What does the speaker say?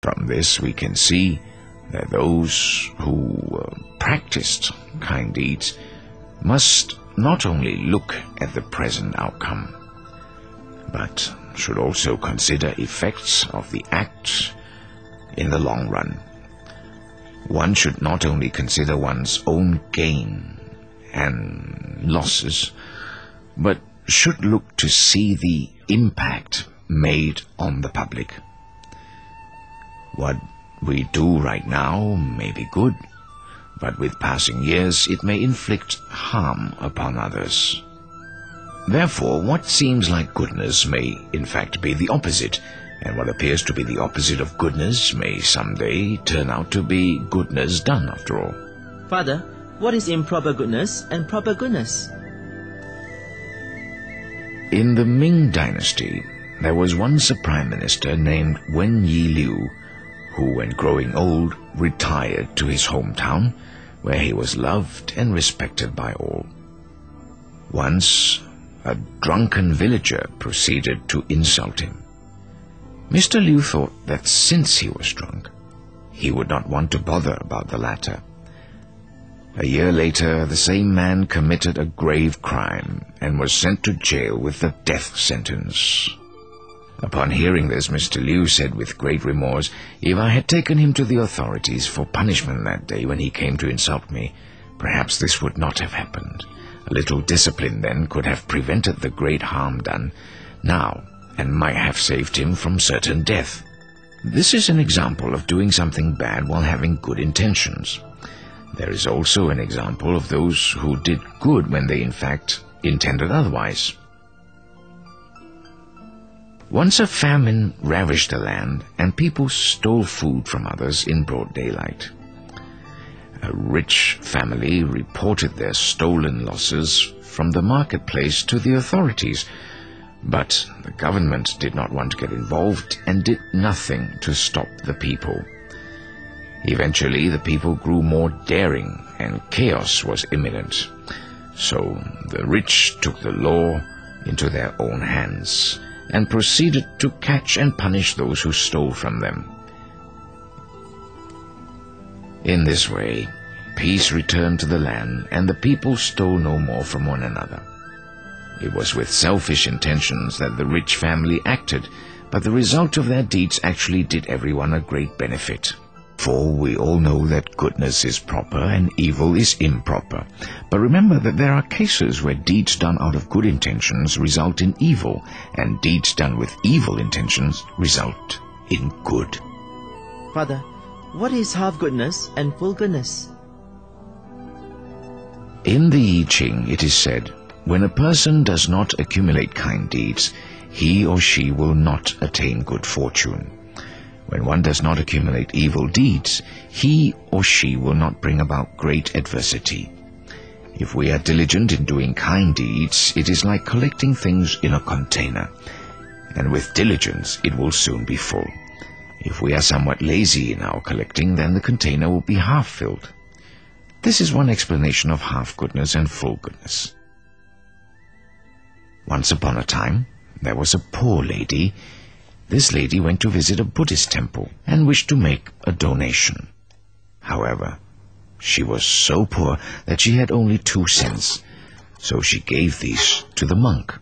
From this we can see that those who practiced kind deeds must not only look at the present outcome, but should also consider effects of the act in the long run. One should not only consider one's own gain and losses, but should look to see the impact made on the public. What we do right now may be good, but with passing years it may inflict harm upon others. Therefore, what seems like goodness may in fact be the opposite, and what appears to be the opposite of goodness may someday turn out to be goodness done after all. Father, what is improper goodness and proper goodness? In the Ming Dynasty, there was once a prime minister named Wen Yi Liu, who, when growing old, retired to his hometown, where he was loved and respected by all. Once, a drunken villager proceeded to insult him. Mr. Liu thought that since he was drunk, he would not want to bother about the latter. A year later, the same man committed a grave crime and was sent to jail with the death sentence. Upon hearing this, Mr. Liu said with great remorse, "If I had taken him to the authorities for punishment that day when he came to insult me, perhaps this would not have happened. A little discipline then could have prevented the great harm done now, and might have saved him from certain death." This is an example of doing something bad while having good intentions. There is also an example of those who did good when they in fact intended otherwise. Once a famine ravaged the land, and people stole food from others in broad daylight. A rich family reported their stolen losses from the marketplace to the authorities, but the government did not want to get involved and did nothing to stop the people. Eventually, the people grew more daring and chaos was imminent. So the rich took the law into their own hands and proceeded to catch and punish those who stole from them. In this way, peace returned to the land, and the people stole no more from one another. It was with selfish intentions that the rich family acted, but the result of their deeds actually did everyone a great benefit. For we all know that goodness is proper and evil is improper. But remember that there are cases where deeds done out of good intentions result in evil, and deeds done with evil intentions result in good. Father, what is half goodness and full goodness? In the I Ching it is said, when a person does not accumulate kind deeds, he or she will not attain good fortune. When one does not accumulate evil deeds, he or she will not bring about great adversity. If we are diligent in doing kind deeds, it is like collecting things in a container, and with diligence it will soon be full. If we are somewhat lazy in our collecting, then the container will be half filled. This is one explanation of half goodness and full goodness. Once upon a time, there was a poor lady. This lady went to visit a Buddhist temple and wished to make a donation. However, she was so poor that she had only 2 cents, so she gave these to the monk.